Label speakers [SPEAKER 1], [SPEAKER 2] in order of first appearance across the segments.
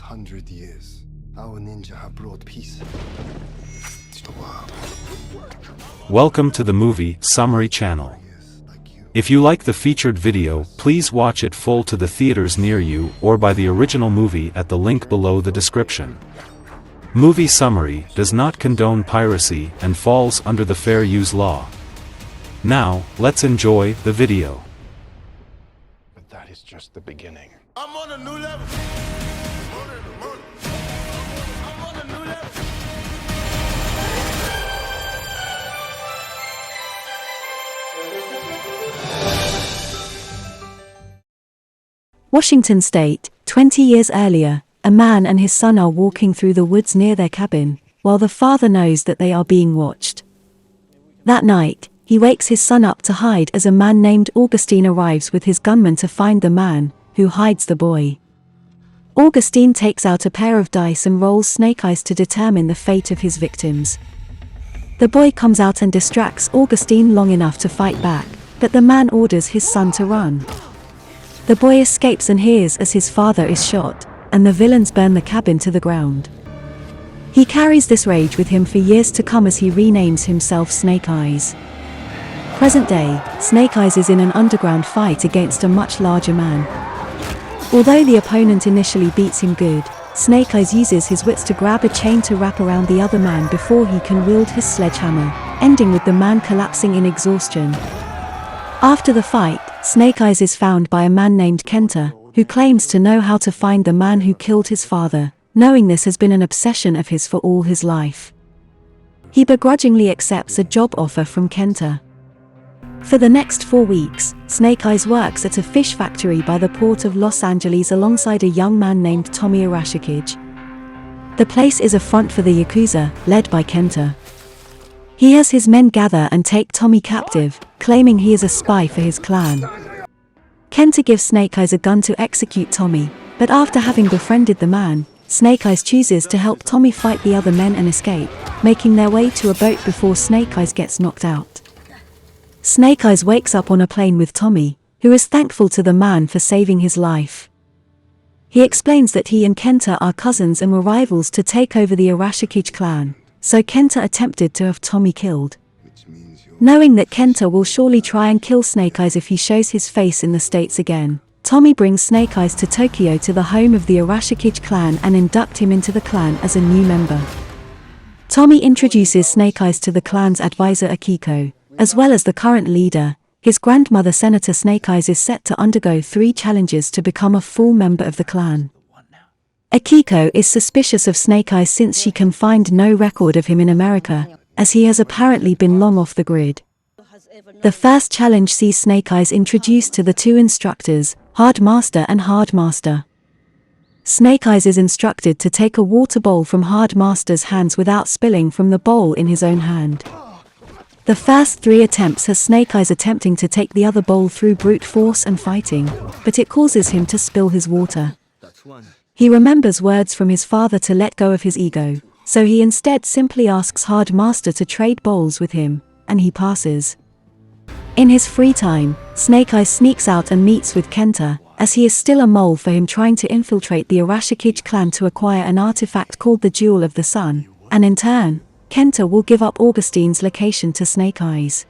[SPEAKER 1] 100 years, our ninja have brought peace to the world.
[SPEAKER 2] Welcome to the Movie Summary channel. If you like the featured video, please watch it full to the theaters near you or buy the original movie at the link below the description. Movie Summary does not condone piracy and falls under the Fair Use Law. Now, let's enjoy the video.
[SPEAKER 1] But that is just the beginning.
[SPEAKER 3] I'm on a new level. I'm on a new level.
[SPEAKER 4] Washington State, 20 years earlier, a man and his son are walking through the woods near their cabin, while the father knows that they are being watched. That night, he wakes his son up to hide as a man named Augustine arrives with his gunman to find the man, who hides the boy. Augustine takes out a pair of dice and rolls snake eyes to determine the fate of his victims. The boy comes out and distracts Augustine long enough to fight back, but the man orders his son to run. The boy escapes and hears as his father is shot, and the villains burn the cabin to the ground. He carries this rage with him for years to come as he renames himself Snake Eyes. Present day, Snake Eyes is in an underground fight against a much larger man. Although the opponent initially beats him good, Snake Eyes uses his wits to grab a chain to wrap around the other man before he can wield his sledgehammer, ending with the man collapsing in exhaustion. After the fight, Snake Eyes is found by a man named Kenta, who claims to know how to find the man who killed his father, knowing this has been an obsession of his for all his life. He begrudgingly accepts a job offer from Kenta. For the next 4 weeks, Snake Eyes works at a fish factory by the port of Los Angeles alongside a young man named Tommy Arashikage. The place is a front for the Yakuza, led by Kenta. He has his men gather and take Tommy captive, claiming he is a spy for his clan. Kenta gives Snake Eyes a gun to execute Tommy, but after having befriended the man, Snake Eyes chooses to help Tommy fight the other men and escape, making their way to a boat before Snake Eyes gets knocked out. Snake Eyes wakes up on a plane with Tommy, who is thankful to the man for saving his life. He explains that he and Kenta are cousins and were rivals to take over the Arashikage clan, so Kenta attempted to have Tommy killed. Knowing that Kenta will surely try and kill Snake Eyes if he shows his face in the States again, Tommy brings Snake Eyes to Tokyo to the home of the Arashikage clan and induct him into the clan as a new member. Tommy introduces Snake Eyes to the clan's advisor Akiko, as well as the current leader. His grandmother Senator Snake Eyes is set to undergo 3 challenges to become a full member of the clan. Akiko is suspicious of Snake Eyes since she can find no record of him in America, as he has apparently been long off the grid. The first challenge sees Snake Eyes introduced to the 2 instructors, Hard Master and Hard Master. Snake Eyes is instructed to take a water bowl from Hard Master's hands without spilling from the bowl in his own hand. The first 3 attempts has Snake Eyes attempting to take the other bowl through brute force and fighting, but it causes him to spill his water. He remembers words from his father to let go of his ego, so he instead simply asks Hard Master to trade bowls with him, and he passes. In his free time, Snake Eyes sneaks out and meets with Kenta, as he is still a mole for him trying to infiltrate the Arashikage clan to acquire an artifact called the Jewel of the Sun, and in turn, Kenta will give up Augustine's location to Snake Eyes.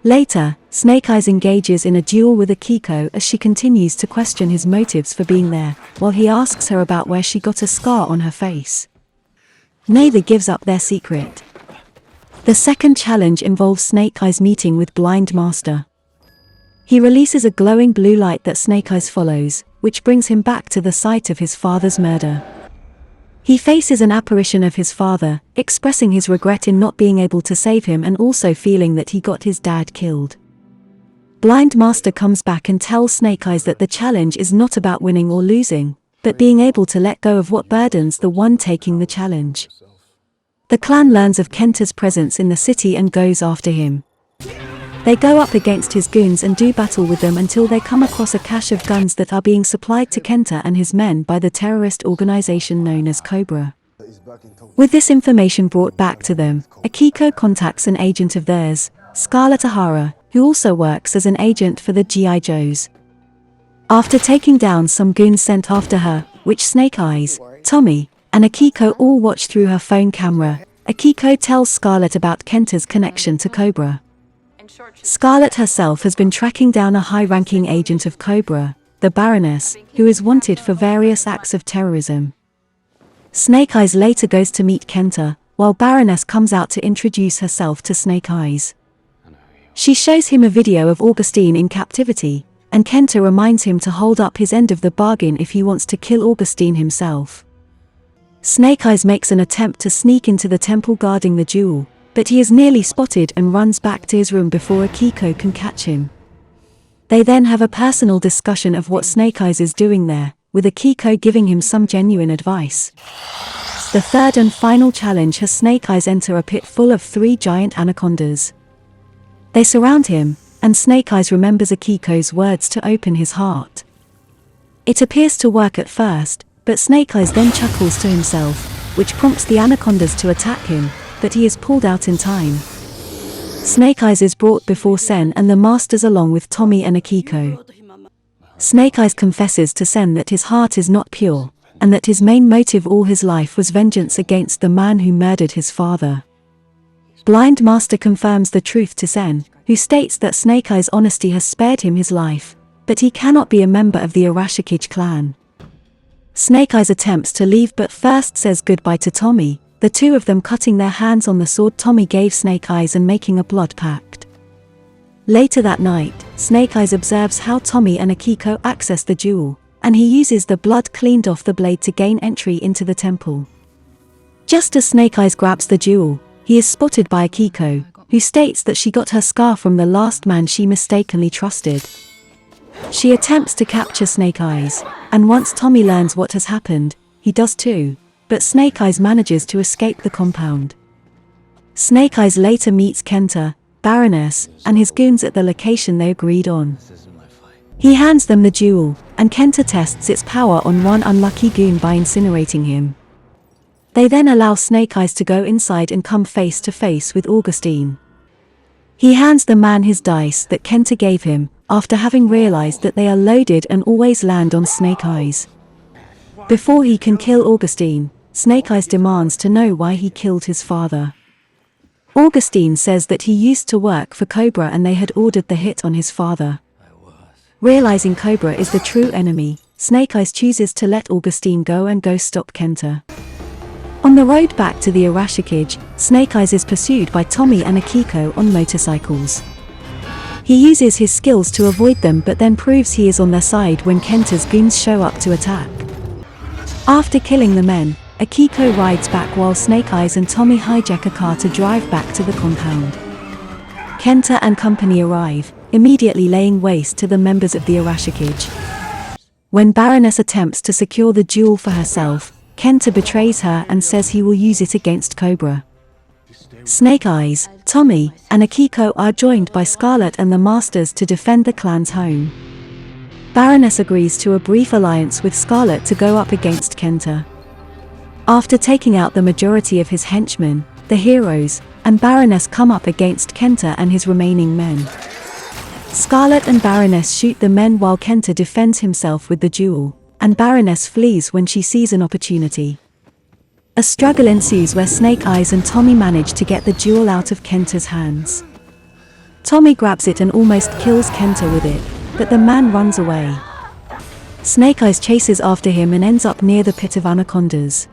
[SPEAKER 4] Later, Snake Eyes engages in a duel with Akiko as she continues to question his motives for being there, while he asks her about where she got a scar on her face. Neither gives up their secret. The second challenge involves Snake Eyes meeting with Blind Master. He releases a glowing blue light that Snake Eyes follows, which brings him back to the site of his father's murder. He faces an apparition of his father, expressing his regret in not being able to save him and also feeling that he got his dad killed. Blind Master comes back and tells Snake Eyes that the challenge is not about winning or losing, but being able to let go of what burdens the one taking the challenge. The clan learns of Kenta's presence in the city and goes after him. They go up against his goons and do battle with them until they come across a cache of guns that are being supplied to Kenta and his men by the terrorist organization known as Cobra. With this information brought back to them, Akiko contacts an agent of theirs, Scarlet Ahara, who also works as an agent for the G.I. Joes. After taking down some goons sent after her, which Snake Eyes, Tommy, and Akiko all watch through her phone camera. Akiko tells Scarlet about Kenta's connection to Cobra. Scarlet herself has been tracking down a high-ranking agent of Cobra, the Baroness, who is wanted for various acts of terrorism. Snake Eyes later goes to meet Kenta, while Baroness comes out to introduce herself to Snake Eyes. She shows him a video of Augustine in captivity, and Kenta reminds him to hold up his end of the bargain if he wants to kill Augustine himself. Snake Eyes makes an attempt to sneak into the temple guarding the jewel, but he is nearly spotted and runs back to his room before Akiko can catch him. They then have a personal discussion of what Snake Eyes is doing there, with Akiko giving him some genuine advice. The third and final challenge has Snake Eyes enter a pit full of 3 giant anacondas. They surround him, and Snake Eyes remembers Akiko's words to open his heart. It appears to work at first, but Snake Eyes then chuckles to himself, which prompts the anacondas to attack him, but he is pulled out in time. Snake Eyes is brought before Sen and the Masters along with Tommy and Akiko. Snake Eyes confesses to Sen that his heart is not pure, and that his main motive all his life was vengeance against the man who murdered his father. Blind Master confirms the truth to Sen, who states that Snake Eyes' honesty has spared him his life, but he cannot be a member of the Arashikage clan. Snake Eyes attempts to leave but first says goodbye to Tommy, the two of them cutting their hands on the sword Tommy gave Snake Eyes and making a blood pact. Later that night, Snake Eyes observes how Tommy and Akiko access the jewel, and he uses the blood cleaned off the blade to gain entry into the temple. Just as Snake Eyes grabs the jewel, he is spotted by Akiko, who states that she got her scar from the last man she mistakenly trusted. She attempts to capture Snake Eyes, and once Tommy learns what has happened, he does too, but Snake Eyes manages to escape the compound. Snake Eyes later meets Kenta, Baroness, and his goons at the location they agreed on. He hands them the jewel, and Kenta tests its power on one unlucky goon by incinerating him. They then allow Snake Eyes to go inside and come face to face with Augustine. He hands the man his dice that Kenta gave him, after having realized that they are loaded and always land on Snake Eyes. Before he can kill Augustine, Snake Eyes demands to know why he killed his father. Augustine says that he used to work for Cobra and they had ordered the hit on his father. Realizing Cobra is the true enemy, Snake Eyes chooses to let Augustine go and go stop Kenta. On the road back to the Arashikage, Snake Eyes is pursued by Tommy and Akiko on motorcycles. He uses his skills to avoid them but then proves he is on their side when Kenta's goons show up to attack. After killing the men, Akiko rides back while Snake Eyes and Tommy hijack a car to drive back to the compound. Kenta and company arrive, immediately laying waste to the members of the Arashikage. When Baroness attempts to secure the jewel for herself, Kenta betrays her and says he will use it against Cobra. Snake Eyes, Tommy, and Akiko are joined by Scarlet and the Masters to defend the clan's home. Baroness agrees to a brief alliance with Scarlet to go up against Kenta. After taking out the majority of his henchmen, the heroes, and Baroness come up against Kenta and his remaining men. Scarlet and Baroness shoot the men while Kenta defends himself with the jewel, and Baroness flees when she sees an opportunity. A struggle ensues where Snake Eyes and Tommy manage to get the jewel out of Kenta's hands. Tommy grabs it and almost kills Kenta with it, but the man runs away. Snake Eyes chases after him and ends up near the pit of anacondas.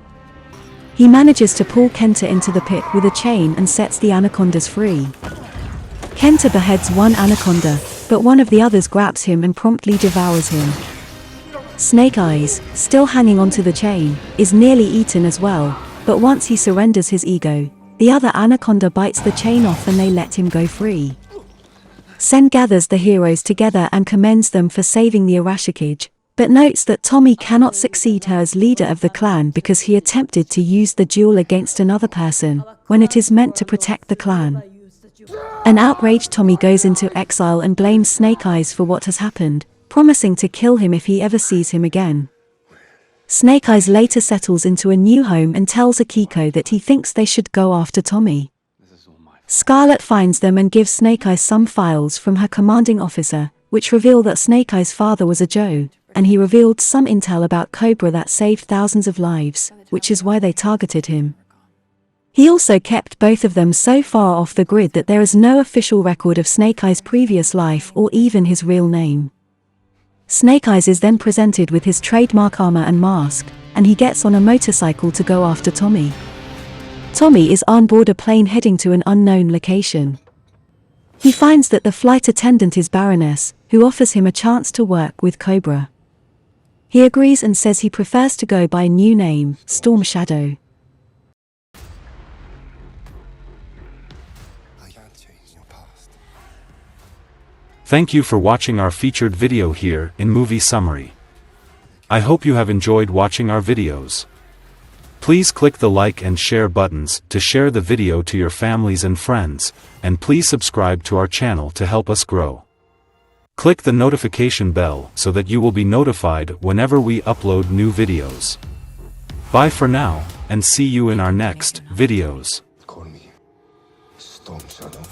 [SPEAKER 4] He manages to pull Kenta into the pit with a chain and sets the anacondas free. Kenta beheads one anaconda, but one of the others grabs him and promptly devours him. Snake Eyes, still hanging onto the chain, is nearly eaten as well, but once he surrenders his ego, the other anaconda bites the chain off and they let him go free. Sen gathers the heroes together and commends them for saving the Arashikage, but notes that Tommy cannot succeed her as leader of the clan because he attempted to use the jewel against another person, when it is meant to protect the clan. An outraged Tommy goes into exile and blames Snake Eyes for what has happened, promising to kill him if he ever sees him again. Snake Eyes later settles into a new home and tells Akiko that he thinks they should go after Tommy. Scarlet finds them and gives Snake Eyes some files from her commanding officer, which reveal that Snake Eye's father was a Joe, and he revealed some intel about Cobra that saved thousands of lives, which is why they targeted him. He also kept both of them so far off the grid that there is no official record of Snake Eye's previous life or even his real name. Snake Eyes is then presented with his trademark armor and mask, and he gets on a motorcycle to go after Tommy. Tommy is on board a plane heading to an unknown location. He finds that the flight attendant is Baroness, who offers him a chance to work with Cobra. He agrees and says he prefers to go by a new name, Storm Shadow.
[SPEAKER 1] I can't change your past.
[SPEAKER 2] Thank you for watching our featured video here in Movie Summary. I hope you have enjoyed watching our videos. Please click the like and share buttons to share the video to your families and friends, and please subscribe to our channel to help us grow. Click the notification bell so that you will be notified whenever we upload new videos. Bye for now, and see you in our next videos.
[SPEAKER 1] Call me Storm Shadow.